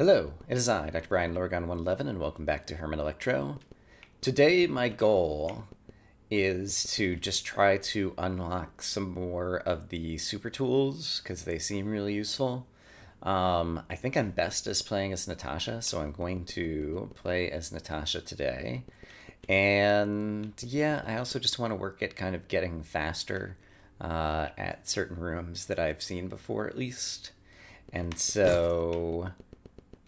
Hello, it is I, Dr. Brian Lorgon 111, and welcome back to Herman Electro. Today, my goal is to just try to unlock some more of the super tools because they seem really useful. I think I'm best as playing as Natasha, so I'm going to play as Natasha today. And yeah, I also just want to work at kind of getting faster at certain rooms that I've seen before, at least. And so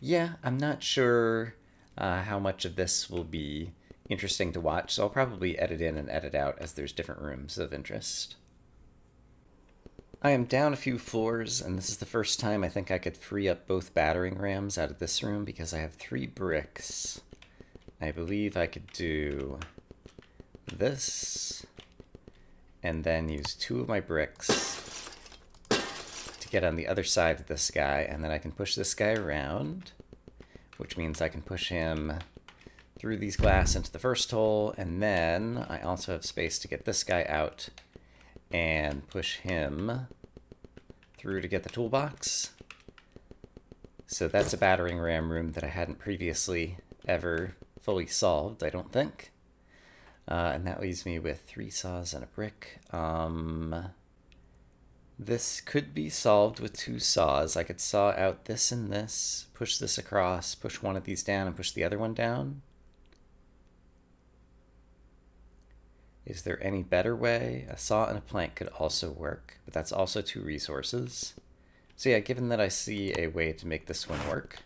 yeah, I'm not sure how much of this will be interesting to watch, so I'll probably edit in and edit out as there's different rooms of interest. I am down a few floors, and this is the first time I think I could free up both battering rams out of this room because I have 3 bricks. I believe I could do this, and then use 2 of my bricks to get on the other side of this guy, and then I can push this guy around, which means I can push him through these glass into the first hole, and then I also have space to get this guy out and push him through to get the toolbox. So that's a battering ram room that I hadn't previously ever fully solved, I don't think. And that leaves me with 3 saws and a brick. This could be solved with 2 saws. I could saw out this and this, push this across, push one of these down, and push the other one down. Is there any better way? A saw and a plank could also work, but that's also 2 resources. So yeah, given that I see a way to make this one work,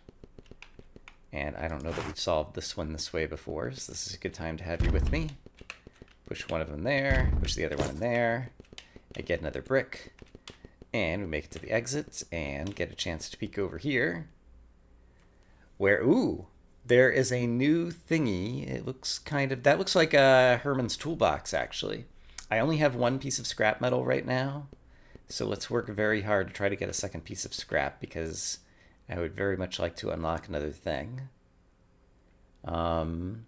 and I don't know that we've solved this one this way before, so this is a good time to have you with me. Push one of them there, push the other one in there, I get another brick, and we make it to the exit and get a chance to peek over here where, ooh, there is a new thingy. It looks kind of, that looks like Herman's toolbox, actually. I only have 1 piece of scrap metal right now, so let's work very hard to try to get a second piece of scrap because I would very much like to unlock another thing. And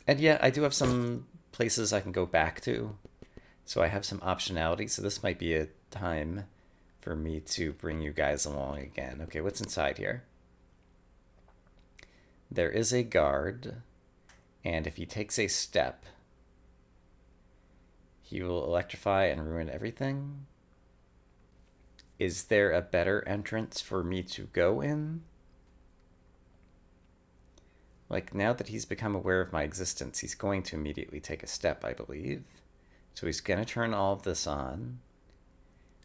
yeah, I do have some places I can go back to, so I have some optionality, so this might be a time for me to bring you guys along again. Okay, what's inside here? There is a guard, and if he takes a step, he will electrify and ruin everything. Is there a better entrance for me to go in? Like, now that he's become aware of my existence, he's going to immediately take a step, I believe. So he's going to turn all of this on.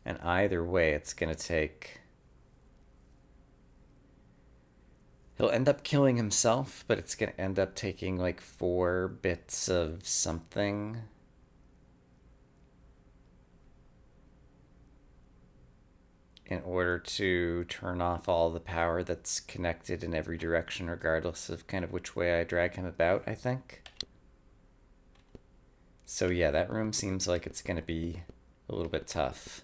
And either way, it's going to take... He'll end up killing himself, but it's going to end up taking like 4 bits of something. In order to turn off all the power that's connected in every direction, regardless of kind of which way I drag him about, I think. So yeah, that room seems like it's going to be a little bit tough.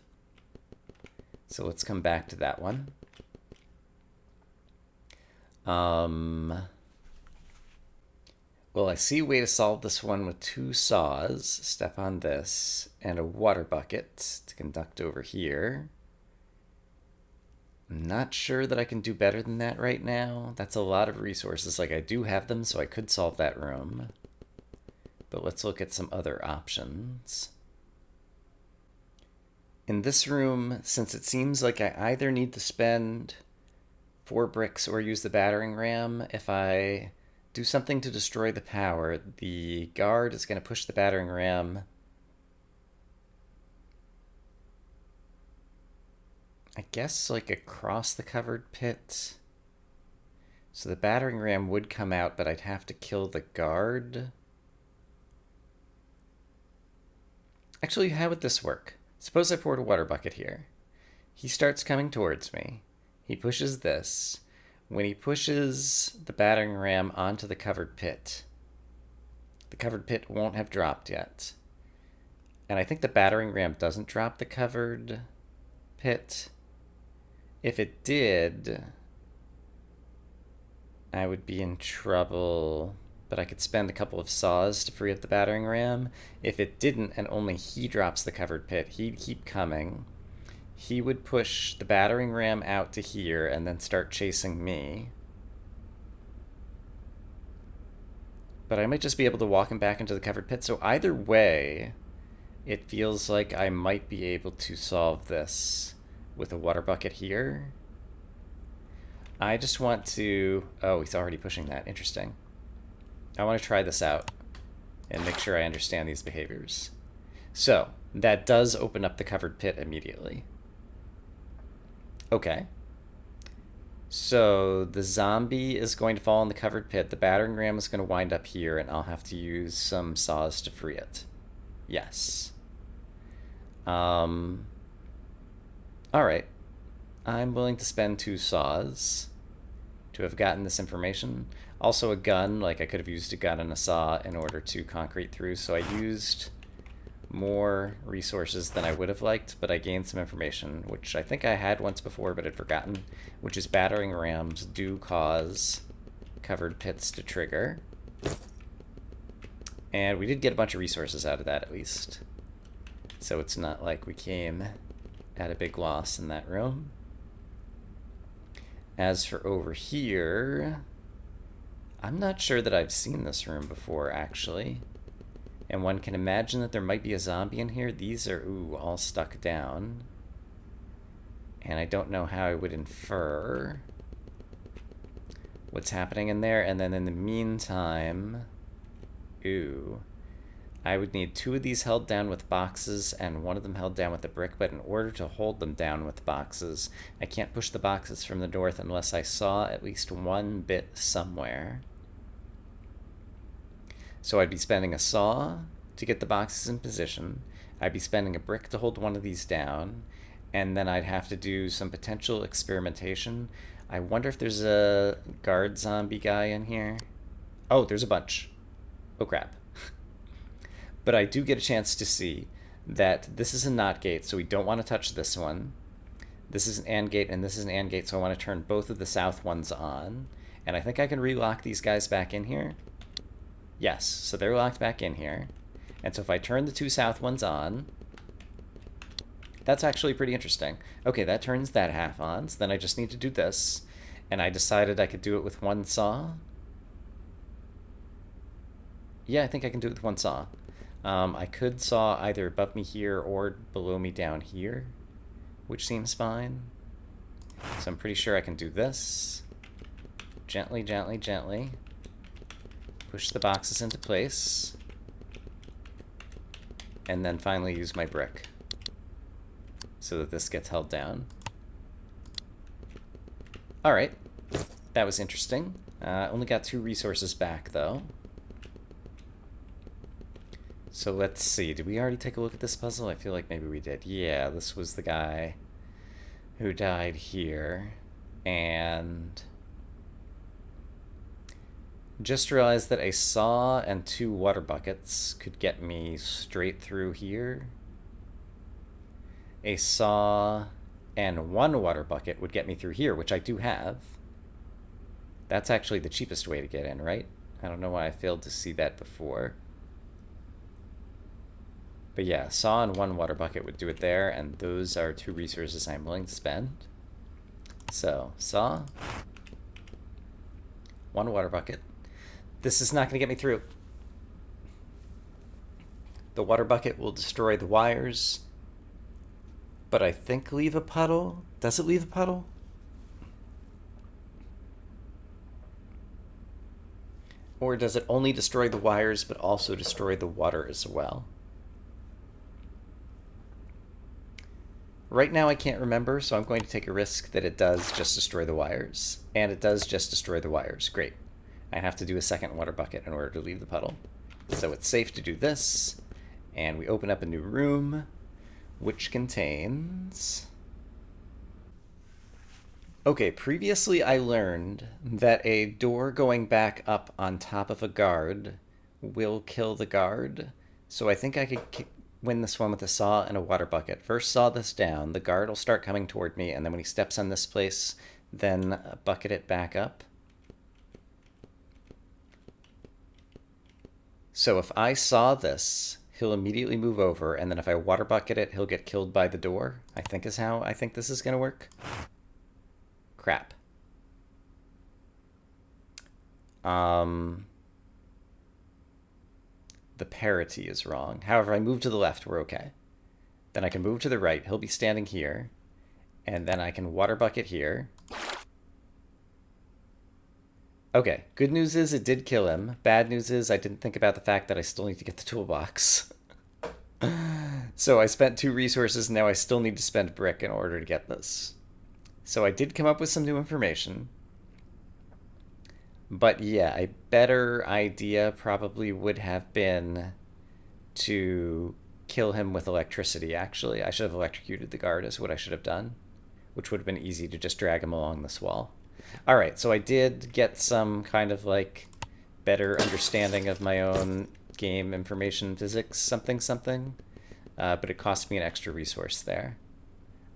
So let's come back to that one. Well, I see a way to solve this one with 2 saws. Step on this, and a water bucket to conduct over here. I'm not sure that I can do better than that right now. That's a lot of resources. Like, I do have them, so I could solve that room. But let's look at some other options. In this room, since it seems like I either need to spend 4 bricks or use the battering ram, if I do something to destroy the power, the guard is going to push the battering ram I guess like across the covered pit. So the battering ram would come out, but I'd have to kill the guard. Actually, how would this work? Suppose I poured a water bucket here. He starts coming towards me. He pushes this. When he pushes the battering ram onto the covered pit, the covered pit won't have dropped yet. And I think the battering ram doesn't drop the covered pit. If it did, I would be in trouble, but I could spend a couple of saws to free up the battering ram. If it didn't, and only he drops the covered pit, he'd keep coming. he would push the battering ram out to here and then start chasing me. But I might just be able to walk him back into the covered pit. So either way, it feels like I might be able to solve this with a water bucket here. I just want to... Oh, he's already pushing that. Interesting. I want to try this out and make sure I understand these behaviors. So, that does open up the covered pit immediately. Okay. So, the zombie is going to fall in the covered pit. The battering ram is going to wind up here, and I'll have to use some saws to free it. Yes. Alright. I'm willing to spend 2 saws to have gotten this information. Also a gun, like I could have used a gun and a saw in order to concrete through, so I used more resources than I would have liked, but I gained some information, which I think I had once before but had forgotten, which is battering rams do cause covered pits to trigger. And we did get a bunch of resources out of that, at least. So it's not like we came at a big loss in that room. As for over here, I'm not sure that I've seen this room before, actually. And one can imagine that there might be a zombie in here. These are, ooh, all stuck down. And I don't know how I would infer what's happening in there. And then in the meantime, ooh, I would need 2 of these held down with boxes and 1 of them held down with a brick, but in order to hold them down with boxes, I can't push the boxes from the north unless I saw at least 1 bit somewhere. So I'd be spending a saw to get the boxes in position, I'd be spending a brick to hold 1 of these down, and then I'd have to do some potential experimentation. I wonder if there's a guard zombie guy in here. Oh, there's a bunch. Oh crap. But I do get a chance to see that this is a NOT gate, so we don't want to touch this one. This is an AND gate, and this is an AND gate, so I want to turn both of the south ones on. And I think I can relock these guys back in here. Yes, so they're locked back in here. And so if I turn the 2 south ones on, that's actually pretty interesting. Okay, that turns that half on, so then I just need to do this. And I decided I could do it with 1 saw. Yeah, I think I can do it with 1 saw. I could saw either above me here or below me down here, which seems fine. So I'm pretty sure I can do this. Gently, gently, gently. Push the boxes into place. And then finally use my brick so that this gets held down. Alright, that was interesting. Only got 2 resources back, though. So let's see, did we already take a look at this puzzle? I feel like maybe we did. Yeah, this was the guy who died here. And just realized that a saw and 2 water buckets could get me straight through here. A saw and 1 water bucket would get me through here, which I do have. That's actually the cheapest way to get in, right? I don't know why I failed to see that before. But yeah, saw and 1 water bucket would do it there, and those are 2 resources I'm willing to spend. So, saw, 1 water bucket. This is not going to get me through. The water bucket will destroy the wires, but I think leave a puddle. Does it leave a puddle? Or does it only destroy the wires, but also destroy the water as well? Right now I can't remember, so I'm going to take a risk that it does just destroy the wires. And it does just destroy the wires. Great. I have to do a second water bucket in order to leave the puddle. So it's safe to do this. And we open up a new room, which contains... Okay, previously I learned that a door going back up on top of a guard will kill the guard. So I think I could win this one with a saw and a water bucket. First saw this down, the guard will start coming toward me, and then when he steps on this place, then bucket it back up. So if I saw this, he'll immediately move over, and then if I water bucket it, he'll get killed by the door, I think is how I think this is going to work. Crap. The parity is wrong. However, I move to the left, we're okay. Then I can move to the right, he'll be standing here, and then I can water bucket here. Okay, good news is it did kill him. Bad news is I didn't think about the fact that I still need to get the toolbox. So I spent 2 resources, now I still need to spend brick in order to get this. So I did come up with some new information. But yeah, a better idea probably would have been to kill him with electricity, actually. I should have electrocuted the guard is what I should have done, which would have been easy to just drag him along this wall. Alright, so I did get some kind of like better understanding of my own game information physics something, but it cost me an extra resource there.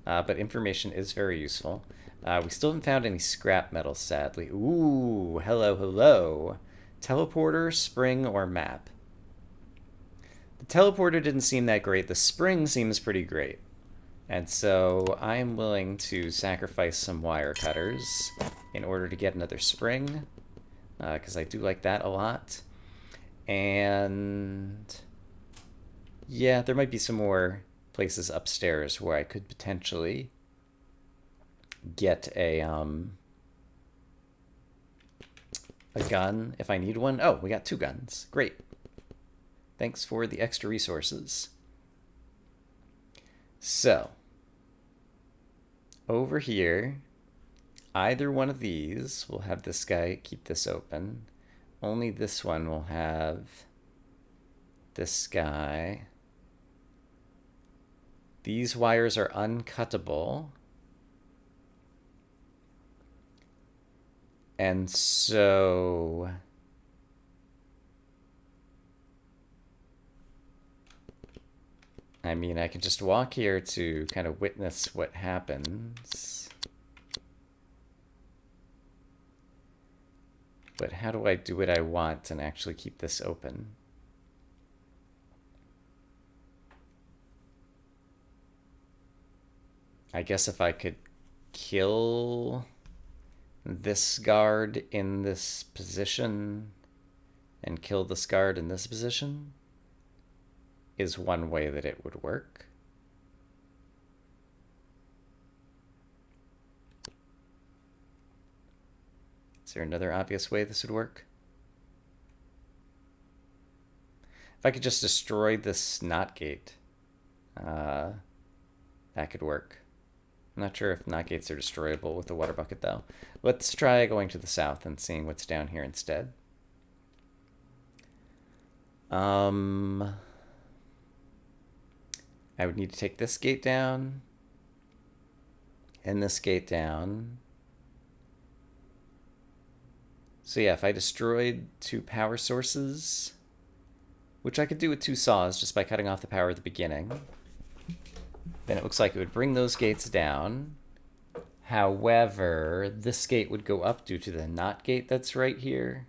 But information is very useful. We still haven't found any scrap metal, sadly. Ooh, hello. Teleporter, spring, or map? The teleporter didn't seem that great. The spring seems pretty great. And so I am willing to sacrifice some wire cutters in order to get another spring, because I do like that a lot. And yeah, there might be some more places upstairs where I could potentially get a gun if I need one. Oh, we got 2 guns. Great. Thanks for the extra resources. So, over here, either one of these will have this guy keep this open. Only this one will have this guy. These wires are uncuttable. And so I mean, I can just walk here to kind of witness what happens. But how do I do what I want and actually keep this open? I guess if I could kill this guard in this position and kill this guard in this position is one way that it would work. Is there another obvious way this would work? If I could just destroy this knot gate, that could work. I'm not sure if knot gates are destroyable with the water bucket, though. Let's try going to the south and seeing what's down here instead. I would need to take this gate down and this gate down. So yeah, if I destroyed 2 power sources, which I could do with 2 saws just by cutting off the power at the beginning, then it looks like it would bring those gates down. However, this gate would go up due to the knot gate that's right here.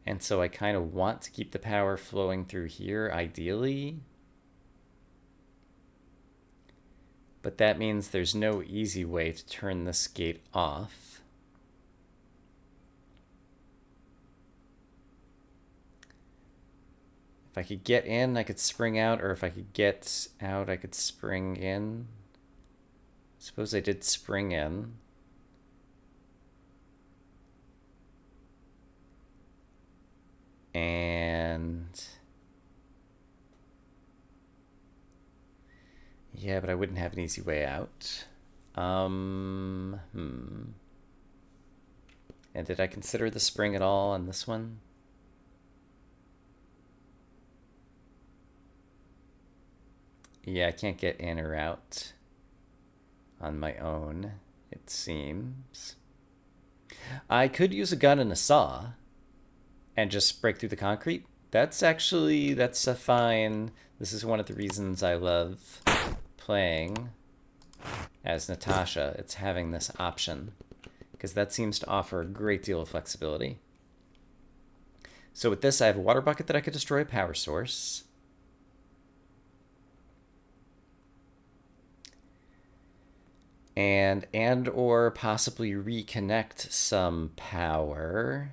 And so I kind of want to keep the power flowing through here, ideally. But that means there's no easy way to turn this gate off. If I could get in, I could spring out, or if I could get out, I could spring in. Suppose I did spring in. And yeah, but I wouldn't have an easy way out. And did I consider the spring at all on this one? Yeah, I can't get in or out on my own, it seems. I could use a gun and a saw and just break through the concrete. That's a fine. This is one of the reasons I love playing as Natasha. It's having this option, because that seems to offer a great deal of flexibility. So with this, I have a water bucket that I could destroy a power source. and or possibly reconnect some power.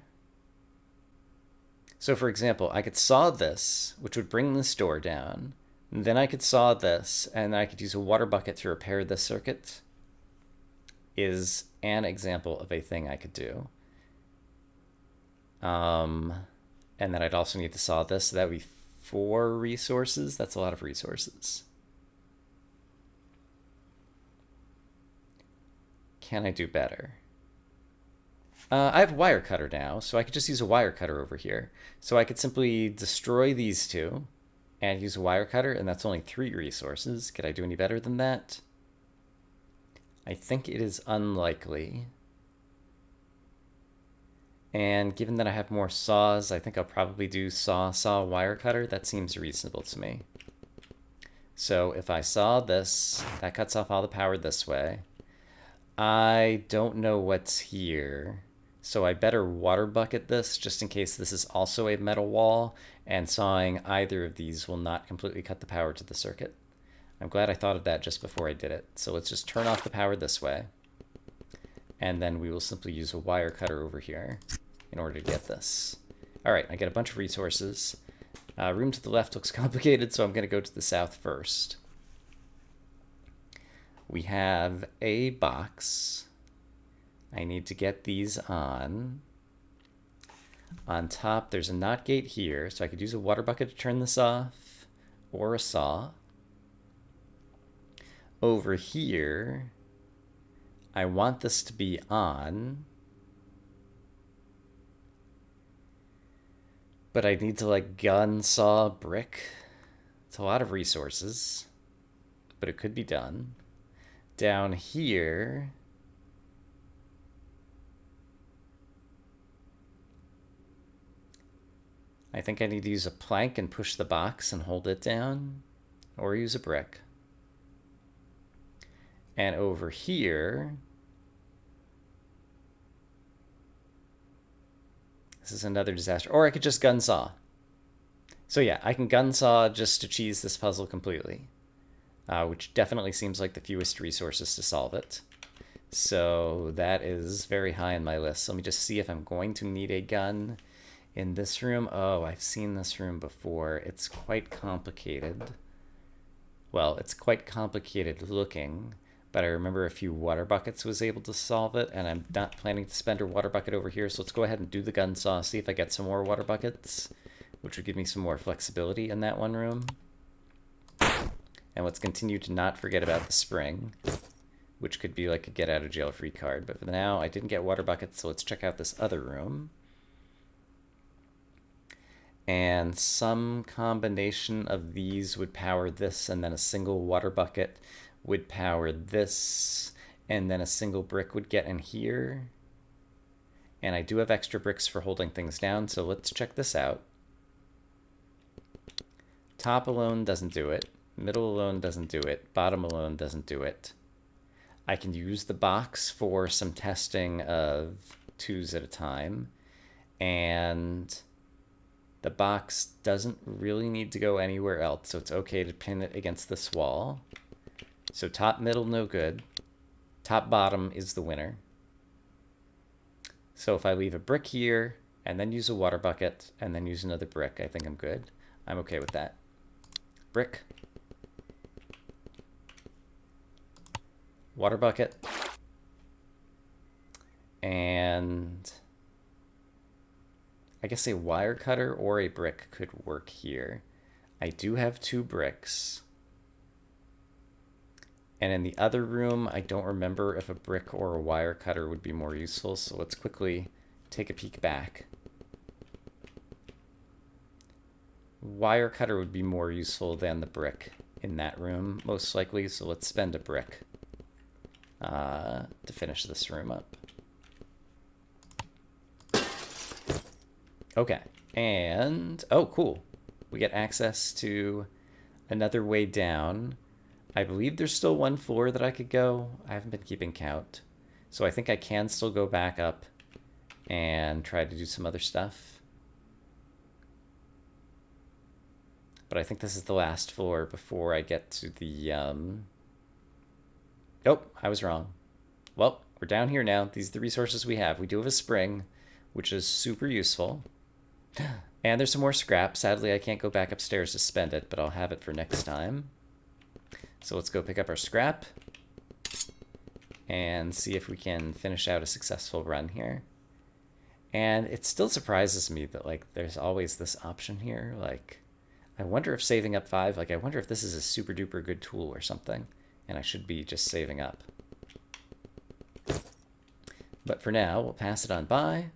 So for example, I could saw this, which would bring this door down. And then I could saw this, and I could use a water bucket to repair this circuit. Is an example of a thing I could do. And then I'd also need to saw this, so that would be 4 resources. That's a lot of resources. Can I do better? I have a wire cutter now, so I could just use a wire cutter over here. So I could simply destroy these two and use a wire cutter, and that's only 3 resources. Could I do any better than that? I think it is unlikely. And given that I have more saws, I think I'll probably do saw, wire cutter. That seems reasonable to me. So if I saw this, that cuts off all the power this way. I don't know what's here. So I better water bucket this just in case this is also a metal wall, and sawing either of these will not completely cut the power to the circuit. I'm glad I thought of that just before I did it. So let's just turn off the power this way. And then we will simply use a wire cutter over here in order to get this. All right, I get a bunch of resources. Room to the left looks complicated, so I'm going to go to the south first. We have a box. I need to get these on. On top, there's a NOT gate here, so I could use a water bucket to turn this off, or a saw. Over here, I want this to be on, but I need to like gun saw brick. It's a lot of resources, but it could be done. Down here, I think I need to use a plank and push the box and hold it down, or use a brick. And over here, this is another disaster. Or I could just gun saw. So yeah, I can gun saw just to cheese this puzzle completely, which definitely seems like the fewest resources to solve it. So that is very high on my list. So let me just see if I'm going to need a gun in this room. Oh, I've seen this room before. It's quite complicated. Well, it's quite complicated looking, but I remember a few water buckets was able to solve it, and I'm not planning to spend a water bucket over here, so let's go ahead and do the gun saw, see if I get some more water buckets, which would give me some more flexibility in that one room. And let's continue to not forget about the spring, which could be like a get out of jail free card. But for now, I didn't get water buckets, so let's check out this other room. And some combination of these would power this, and then a single water bucket would power this, and then a single brick would get in here. And I do have extra bricks for holding things down, so let's check this out. Top alone doesn't do it. Middle alone doesn't do it. Bottom alone doesn't do it. I can use the box for some testing of 2s at a time. And the box doesn't really need to go anywhere else, so it's okay to pin it against this wall. So top, middle, no good. Top, bottom is the winner. So if I leave a brick here, and then use a water bucket, and then use another brick, I think I'm good. I'm okay with that. Brick. Water bucket. And I guess a wire cutter or a brick could work here. I do have 2 bricks. And in the other room, I don't remember if a brick or a wire cutter would be more useful, so let's quickly take a peek back. Wire cutter would be more useful than the brick in that room, most likely, so let's spend a brick to finish this room up. Okay, and, oh, cool. We get access to another way down. I believe there's still 1 floor that I could go. I haven't been keeping count. So I think I can still go back up and try to do some other stuff. But I think this is the last floor before I get to the, Nope, I was wrong. Well, we're down here now. These are the resources we have. We do have a spring, which is super useful. And there's some more scrap. Sadly, I can't go back upstairs to spend it, but I'll have it for next time. So let's go pick up our scrap and see if we can finish out a successful run here. And it still surprises me that, like, there's always this option here. Like, I wonder if saving up 5, like, I wonder if this is a super duper good tool or something, and I should be just saving up. But for now, we'll pass it on by.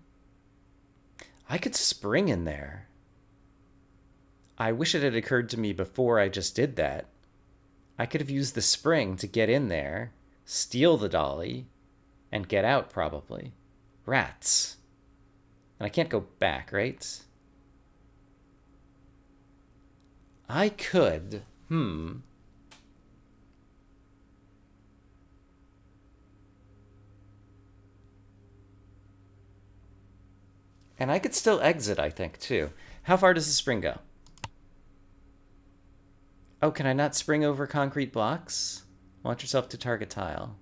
I could spring in there. I wish it had occurred to me before I just did that. I could have used the spring to get in there, steal the dolly, and get out, probably. Rats. And I can't go back, right? I could. And I could still exit, I think, too. How far does the spring go? Oh, can I not spring over concrete blocks? Launch yourself to target tile.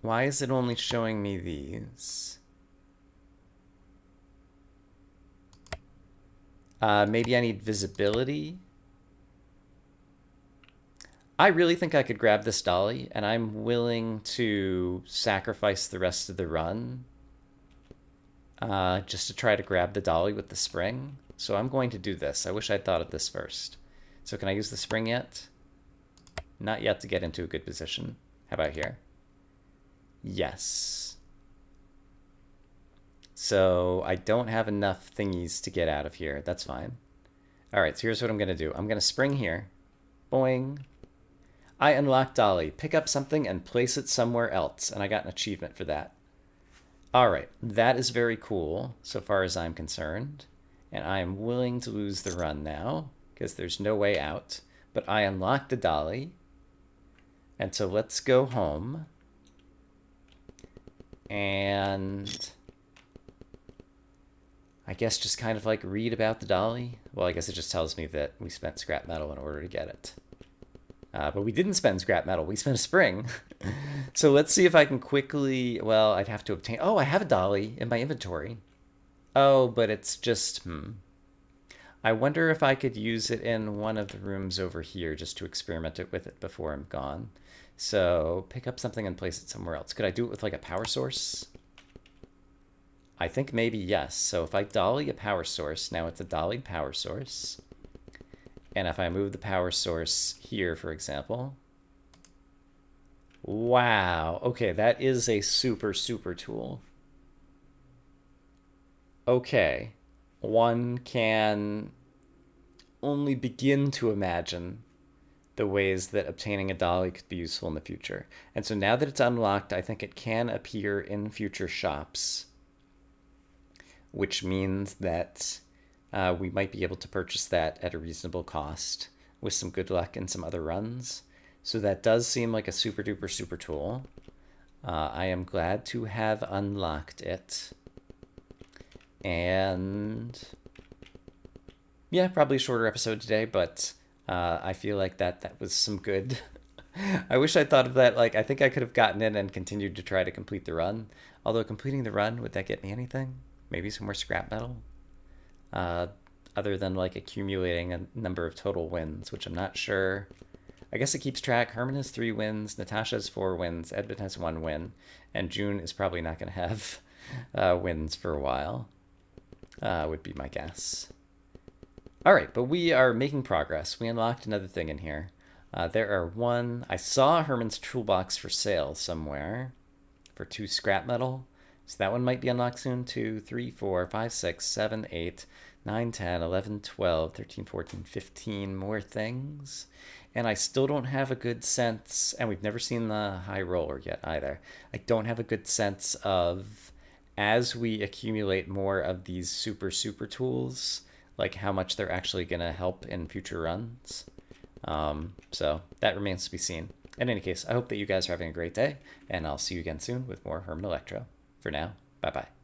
Why is it only showing me these? Maybe I need visibility. I really think I could grab this dolly, and I'm willing to sacrifice the rest of the run just to try to grab the dolly with the spring. So I'm going to do this. I wish I'd thought of this first. So can I use the spring yet? Not yet to get into a good position. How about here? Yes. So I don't have enough thingies to get out of here. That's fine. All right, so here's what I'm going to do. I'm going to spring here. Boing. I unlocked dolly. Pick up something and place it somewhere else. And I got an achievement for that. All right, that is very cool so far as I'm concerned. And I am willing to lose the run now because there's no way out. But I unlocked the dolly. And so let's go home. And I guess just kind of like read about the dolly. Well, I guess it just tells me that we spent scrap metal in order to get it. But we didn't spend scrap metal. We spent a spring. So let's see if I can quickly... Well, I'd have to obtain... Oh, I have a dolly in my inventory. Oh, but it's just... I wonder if I could use it in one of the rooms over here just to experiment it with it before I'm gone. So pick up something and place it somewhere else. Could I do it with like a power source? I think maybe yes. So if I dolly a power source, now it's a dollied power source. And if I move the power source here, for example. Wow. Okay, that is a super, super tool. Okay. One can only begin to imagine the ways that obtaining a dolly could be useful in the future. And so now that it's unlocked, I think it can appear in future shops, which means that we might be able to purchase that at a reasonable cost with some good luck and some other runs. So that does seem like a super duper super tool. I am glad to have unlocked it. And yeah, probably a shorter episode today, but I feel like that was some good. I wish I thought of that. Like, I think I could have gotten in and continued to try to complete the run. Although completing the run, would that get me anything? Maybe some more scrap metal? Other than like accumulating a number of total wins, which I'm not sure. I guess it keeps track. Herman has 3 wins, Natasha has 4 wins, Edmund has 1 win, and June is probably not going to have wins for a while, would be my guess. All right, but we are making progress. We unlocked another thing in here. There are I saw Herman's toolbox for sale somewhere for 2 scrap metal. So that one might be unlocked soon. 2, 3, 4, 5, 6, 7, 8, 9, 10, 11, 12, 13, 14, 15 more things. And I still don't have a good sense, and we've never seen the high roller yet either. I don't have a good sense of, as we accumulate more of these super, super tools, like how much they're actually going to help in future runs. So that remains to be seen. In any case, I hope that you guys are having a great day, and I'll see you again soon with more Herman Electro. For now, bye-bye.